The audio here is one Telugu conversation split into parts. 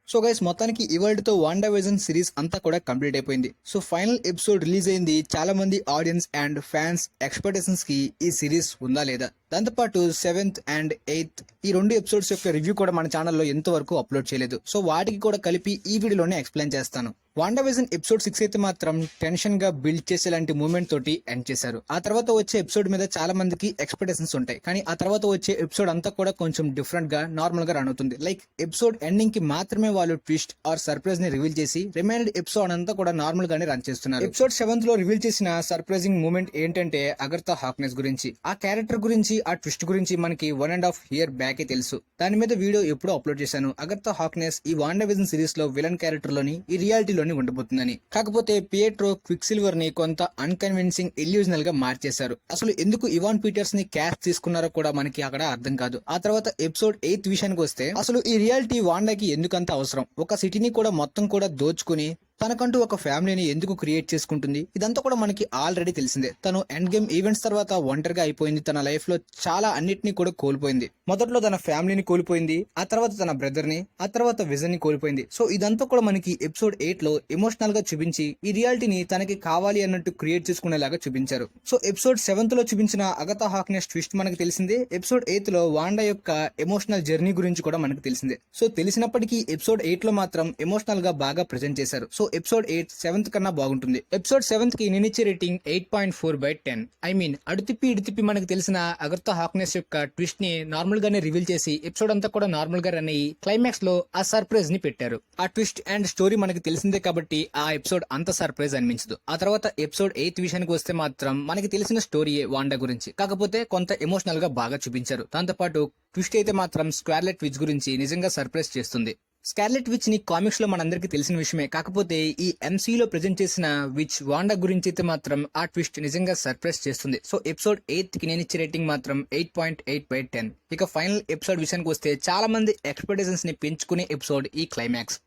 సో గైస్ మొత్తానికి ఇవాళతో వాండా విజన్ సిరీస్ అంతా కూడా కంప్లీట్ అయిపోయింది. సో ఫైనల్ ఎపిసోడ్ రిలీజ్ అయింది. చాలా మంది ఆడియన్స్ అండ్ ఫ్యాన్స్ ఎక్స్పెక్టేషన్స్ కి ఈ సిరీస్ ఉందా లేదా, దాంతోపాటు 7th and 8th ఈ రెండు ఎపిసోడ్స్ యొక్క రివ్యూ కూడా మన ఛానల్లో ఎంతవరకు అప్లోడ్ చేయలేదు. సో వాటికి కూడా కలిపి ఈ వీడియోలోనే ఎక్స్ప్లెయిన్ చేస్తాను. వాండా విజన్ ఎపిసోడ్ 6 అయితే మాత్రం టెన్షన్ గా బిల్డ్ చేసేలాంటి మూమెంట్ తోటి ఎండ్ చేశారు. ఆ తర్వాత వచ్చే ఎపిసోడ్ మీద చాలా మందికి ఎక్స్పెక్టేషన్స్ ఉంటాయి, కానీ ఆ తర్వాత వచ్చే ఎపిసోడ్ అంతా కూడా కొంచెం డిఫరెంట్ గా నార్మల్ గా రన్ అవుతుంది. లైక్ ఎపిసోడ్ ఎండింగ్ కి మాత్రమే వాళ్ళు ట్విస్ట్ ఆర్ సర్ప్రైజ్ ని రివీల్ చేసి రిమైనెడ్ ఎపిసోడ్ అంతా కూడా నార్మల్ గానే రన్ చేస్తున్నారు. ఎపిసోడ్ 7th లో రివీల్ చేసిన సర్ప్రైజింగ్ మూమెంట్ ఏంటంటే అగర్తా హాక్నెస్ గురించి. ఆ క్యారెక్టర్ గురించి, ఆ ట్విస్ట్ గురించి మనకి 1.5 year బ్యాకే తెలుసు. దాని మీద వీడియో ఎప్పుడో అప్లోడ్ చేశాను. అగర్తా హాక్నెస్ ఈ వాండా విజన్ సిరీస్ లో విలన్ క్యారెక్టర్ లోని, ఈ రియాలిటీలోని ఉండబోతుందని. కాకపోతే పియెట్రో క్విక్ సిల్వర్ ని కొంత అన్కన్విన్సింగ్ ఇల్యూజనల్ గా మార్చేశారు. అసలు ఎందుకు ఇవాన్ పీటర్స్ ని క్యాస్ట్ తీసుకున్నారో కూడా మనకి అక్కడ అర్థం కాదు. ఆ తర్వాత ఎపిసోడ్ 8 విషయానికి వస్తే, అసలు ఈ రియాలిటీ వాండాకి ఎందుకంత అవసరం? ఒక సిటీని కూడా మొత్తం కూడా దోచుకుని తనకంటూ ఒక ఫ్యామిలీని ఎందుకు క్రియేట్ చేసుకుంటుంది? ఇదంతా కూడా మనకి ఆల్రెడీ తెలిసిందే. తను ఎండ్ గేమ్ ఈవెంట్స్ తర్వాత ఒంటరిగా అయిపోయింది. తన లైఫ్ లో చాలా అన్నిటినీ కూడా కోల్పోయింది. మొదట్లో తన ఫ్యామిలీని కోల్పోయింది, ఆ తర్వాత తన బ్రదర్ ని, ఆ తర్వాత విజన్ ని కోల్పోయింది. సో ఇదంతా కూడా మనకి ఎపిసోడ్ 8 లో ఎమోషనల్ గా చూపించి ఈ రియాలిటీని తనకి కావాలి అన్నట్టు క్రియేట్ చేసుకునేలాగా చూపించారు. సో ఎపిసోడ్ 7th లో చూపించిన అగతా హాక్నెస్ ట్విస్ట్ మనకి తెలిసిందే. ఎపిసోడ్ 8 లో వాండా యొక్క ఎమోషనల్ జర్నీ గురించి కూడా మనకి తెలిసిందే. సో తెలిసినప్పటికీ ఎపిసోడ్ 8 లో మాత్రం ఎమోషనల్ గా బాగా ప్రెజెంట్ చేశారు. సో ఎపిసోడ్ 8 7th కన్నా బాగుంటుంది. ఎపిసోడ్ 7th కి నేనిచ్చే రేటింగ్ 8.4/10. ఐ మీన్ అడుతిప్పి ఇడితిప్పి మనకు తెలిసిన అగర్తా హాక్నెస్ యొక్క ట్విస్ట్ ని నార్మల్ గానే రివీల్ చేసి ఎపిసోడ్ అంతా కూడా నార్మల్ గా రన్ అయ్యి క్లైమాక్స్ లో ఆ సర్ప్రైజ్ ని పెట్టారు. ఆ ట్విస్ట్ అండ్ స్టోరీ మనకి తెలిసిందే కాబట్టి ఆ ఎపిసోడ్ అంత సర్ప్రైజ్ అనిపించదు. ఆ తర్వాత ఎపిసోడ్ 8 విషయానికి వస్తే మాత్రం మనకి తెలిసిన స్టోరీయే వాండా గురించి, కాకపోతే కొంత ఎమోషనల్ గా బాగా చూపించారు. దాంతోపాటు ట్విస్ట్ అయితే మాత్రం స్కార్లెట్ విచ్ గురించి నిజంగా సర్ప్రైజ్ చేస్తుంది. స్కార్లెట్ విచ్ ని కామిక్స్ లో మనందరికి తెలిసిన విషయమే, కాకపోతే ఈ ఎంసీలో ప్రెజెంట్ చేసిన విచ్ వాండా గురించి అయితే మాత్రం ఆ ట్విస్ట్ నిజంగా సర్ప్రైజ్ చేస్తుంది. సో ఎపిసోడ్ 8 కి నేను ఇచ్చే రేటింగ్ మాత్రం 8.8/10. ఇక ఫైనల్ ఎపిసోడ్ విషయానికి వస్తే చాలా మంది ఎక్స్పెక్టేషన్స్ ని పెంచుకునే ఎపిసోడ్ ఈ climax.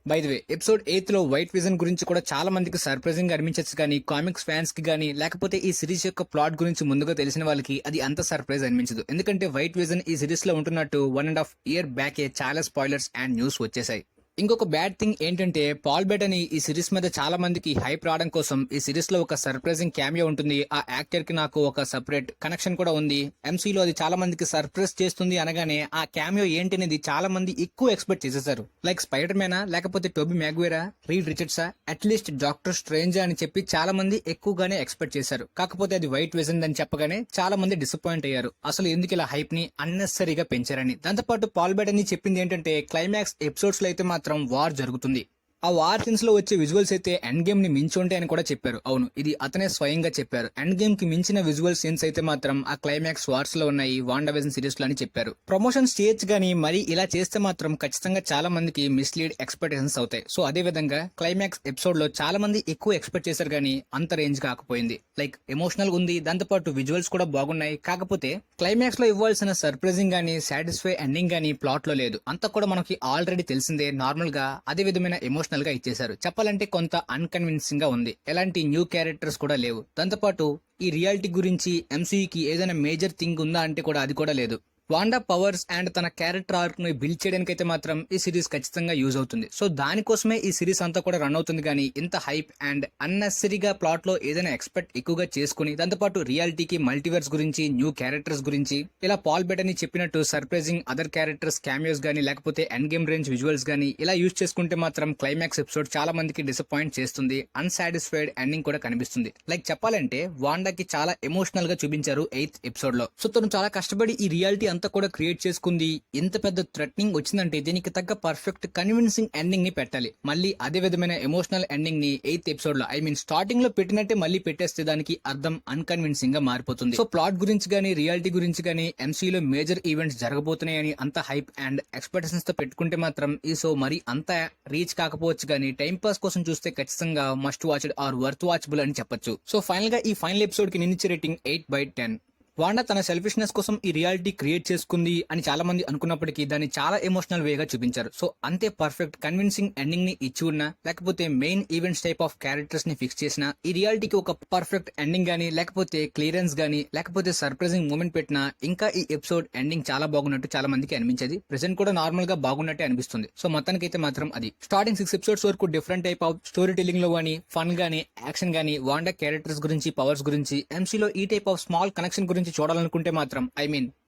By the way episode 8 లో వైట్ విజన్ గురించి కూడా చాలా మందికి సర్ప్రైజింగ్ గా అనిపించచ్చు, కానీ కామిక్స్ ఫ్యాన్స్ కి గానీ లేకపోతే ఈ సిరీస్ యొక్క ప్లాట్ గురించి ముందుగా తెలిసిన వాళ్ళకి అది అంత సర్ప్రైజ్ అనిపించదు. ఎందుకంటే వైట్ విజన్ ఈ సిరీస్ లో ఉంటున్నట్టు 1.5 year బ్యాకే చాలా స్పాయిలర్స్ అండ్ న్యూస్ వచ్చేసాయి. ఇంకొక బ్యాడ్ థింగ్ ఏంటంటే పాల్ బెటనీ ఈ సిరీస్ మీద చాలా మందికి హైప్ రావడం కోసం ఈ సిరీస్ లో ఒక సర్ప్రైజింగ్ క్యామియో ఉంటుంది. ఆ యాక్టర్ కి నాకు ఒక సెపరేట్ కనెక్షన్ కూడా ఉంది. ఎంసీలో అది చాలా మందికి సర్ప్రైజ్ చేస్తుంది అనగానే ఆ క్యామియో ఏంటి అనేది చాలా మంది ఎక్కువ ఎక్స్పెక్ట్ చేసేసారు. లైక్ స్పైడర్ మ్యానా, లేకపోతే టోబీ మ్యాగ్వేరా, రీడ్ రిచర్డ్సా, అట్లీస్ట్ డాక్టర్ స్ట్రేంజ్ అని చెప్పి చాలా మంది ఎక్కువగానే ఎక్స్పెక్ట్ చేశారు. కాకపోతే అది వైట్ విజన్ అని చెప్పగానే చాలా మంది డిసప్పాయింట్ అయ్యారు. అసలు ఎందుకు ఇలా హైప్ ని అన్నెసరీగా పెంచారని. దాంతోపాటు పాల్ బెటనీ చెప్పింది ఏంటంటే క్లైమాక్స్ ఎపిసోడ్స్ లో అయితే మాత్రం వార్ జరుగుతుంది. ఆ వార్ సీన్స్ లో వచ్చే విజువల్స్ అయితే ఎండ్ గేమ్ ని మించి ఉంటాయని కూడా చెప్పారు. అవును, ఇది అతనే స్వయంగా చెప్పారు. ఎండ్ గేమ్ కి మించిన విజువల్ సీన్స్ అయితే మాత్రం ఆ క్లైమాక్స్ వార్స్ లో ఉన్నాయి వాండా విజన్ సిరీస్ లో అని చెప్పారు. ప్రమోషన్ చేయొచ్చు గానీ మరి ఇలా చేస్తే మాత్రం ఖచ్చితంగా చాలా మందికి మిస్లీడ్ ఎక్స్పెక్టేషన్స్ అవుతాయి. సో అదే విధంగా క్లైమాక్స్ ఎపిసోడ్ లో చాలా మంది ఎక్కువ ఎక్స్పెక్ట్ చేశారు కానీ అంత రేంజ్ కాకపోయింది. లైక్ ఎమోషనల్ ఉంది, దాంతోపాటు విజువల్స్ కూడా బాగున్నాయి, కాకపోతే క్లైమాక్స్ లో ఇవ్వాల్సిన సర్ప్రైజింగ్ గానీ సాటిస్ఫై ఎండింగ్ గానీ ప్లాట్ లో లేదు. అంతా కూడా మనకి ఆల్రెడీ తెలిసిందే. నార్మల్ గా అదే విధమైన ఎమోషనల్ గా ఇచ్చేశారు. చెప్పాలంటే కొంత అన్కన్విన్సింగ్ గా ఉంది. ఎలాంటి న్యూ క్యారెక్టర్స్ కూడా లేవు. దాంతోపాటు ఈ రియాలిటీ గురించి ఎంసీయూకి ఏదైనా మేజర్ థింగ్ ఉందా అంటే కూడా అది కూడా లేదు. వాండా పవర్స్ అండ్ తన క్యారెక్టర్ ఆర్క్ ని బిల్డ్ చేయడానికి అయితే మాత్రం ఈ సిరీస్ ఖచ్చితంగా యూజ్ అవుతుంది. సో దానికోసమే ఈ సిరీస్ అంతా కూడా రన్ అవుతుంది. కానీ ఇంత హైప్ అండ్ అన్నెసరీగా ప్లాట్ లో ఏదైనా ఎక్స్పెక్ట్ ఎక్కువగా చేసుకుని దాంతోపాటు రియాలిటీకి మల్టీవర్స్ గురించి, న్యూ క్యారెక్టర్స్ గురించి, ఇలా పాల్ బెటనీ చెప్పినట్టు సర్ప్రైజింగ్ అదర్ క్యారెక్టర్స్ క్యామియోస్ గానీ లేకపోతే ఎండ్ గేమ్ రేంజ్ విజువల్స్ గానీ ఇలా యూజ్ చేసుకుంటే మాత్రం క్లైమాక్స్ ఎపిసోడ్ చాలా మందికి డిసప్పాయింట్ చేస్తుంది. అన్సాటిస్ఫైడ్ ఎండింగ్ కూడా కనిపిస్తుంది. లైక్ చెప్పాలంటే వాండాకి చాలా ఎమోషనల్ గా చూపించారు 8th ఎపిసోడ్ లో. సో తను చాలా కష్టపడి ఈ రియాలిటీ అంతా కూడా క్రియేట్ చేసుకుంది. ఇంత పెద్ద థ్రెటనింగ్ వచ్చిందంటే దీనికి తగ్గ పర్ఫెక్ట్ కన్విన్సింగ్ ఎండింగ్ ని పెట్టాలి. మళ్ళీ అదే విధమైన ఎమోషనల్ ఎండింగ్ ని 8th ఎపిసోడ్ లో, ఐ మీన్ స్టార్టింగ్ లో పెట్టినట్టే మళ్ళీ పెట్టేస్తే దానికి అర్థం అన్కన్విన్సింగ్ గా మారిపోతుంది. సో ప్లాట్ గురించి గానీ రియాలిటీ గురించి గానీ ఎంసీలో మేజర్ ఈవెంట్స్ జరగబోతున్నాయని అంత హైప్ అండ్ ఎక్స్పెక్టేషన్స్ తో పెట్టుకుంటే మాత్రం ఈ షో మరి అంత రీచ్ కాకపోవచ్చు. కానీ టైం పాస్ కోసం చూస్తే ఖచ్చితంగా must watched or worth watchable అని చెప్పొచ్చు. సో ఫైనల్ గా ఈ ఫైనల్ ఎపిసోడ్ కి నేను ఇచ్చే రేటింగ్ 8/10. వాండా తన సెల్ఫిష్నెస్ కోసం ఈ రియాలిటీ క్రియేట్ చేసుకుంది అని చాలా మంది అనుకున్నప్పటికీ దాన్ని చాలా ఎమోషనల్ వేగా చూపించారు. సో అంతే పర్ఫెక్ట్ కన్విన్సింగ్ ఎండింగ్ ని ఇచ్చి ఉన్నా లేకపోతే main events type of characters ని ఫిక్స్ చేసిన ఈ రియాలిటీకి ఒక పర్ఫెక్ట్ ఎండింగ్ గానీ లేకపోతే క్లియరెన్స్ గానీ లేకపోతే సర్ప్రైజింగ్ మూమెంట్ పెట్టినా ఇంకా ఈ ఎపిసోడ్ ఎండింగ్ చాలా బాగున్నట్టు చాలా మందికి అనిపించేది. ప్రెసెంట్ కూడా నార్మల్ గా బాగున్నట్టే అనిపిస్తుంది. సో మొత్తానికైతే మాత్రం అది స్టార్టింగ్ 6 ఎపిసోడ్స్ వరకు different type of story telling లో గానీ ఫన్ గానీ యాక్షన్ గానీ వాండా క్యారెక్టర్స్ గురించి పవర్స్ గురించి ఎంసీలో ఈ టైప్ ఆఫ్ స్మాల్ కనెక్షన్ గురించి చూడాలనుకుంటే మాత్రం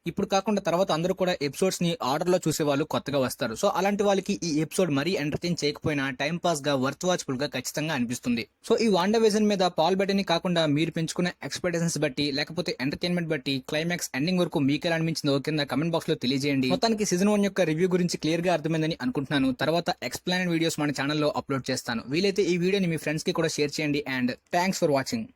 ఇప్పుడు కాకుండా తర్వాత అందరూ కూడా ఎపిసోడ్స్ ని ఆర్డర్ లో చూసే వాళ్ళు కొత్తగా వస్తారు. సో అలాంటి వాళ్ళకి ఈ ఎపిసోడ్ మరీ ఎంటర్టైన్ చేయకపోయినా టైం పాస్ గా వర్త్ వాచ్ఫుల్ గా ఖచ్చితంగా అనిపిస్తుంది. సో ఈ వాండా విజన్ మీద పాల్ బెటని కాకుండా మీరు పెంచుకున్న ఎక్స్పెక్టేషన్స్ బట్టి లేకపోతే ఎంటర్టైన్మెంట్ బట్టి క్లైమాక్స్ ఎండింగ్ వరకు మీకు ఎలా అనిపించిందో కింద కమెంట్ బాక్స్ లో తెలియజేయండి. మొత్తానికి సీజన్ 1 యొక్క రివ్యూ గురించి క్లియర్ గా అర్థమైందని అనుకుంటున్నాను. తర్వాత ఎక్స్ప్లెయిన్ వీడియోస్ మన ఛానల్లో అప్లోడ్ చేస్తాను. వీలైతే ఈ వీడియోని మీ ఫ్రెండ్స్ కి కూడా షేర్ చేయండి. And thanks for watching.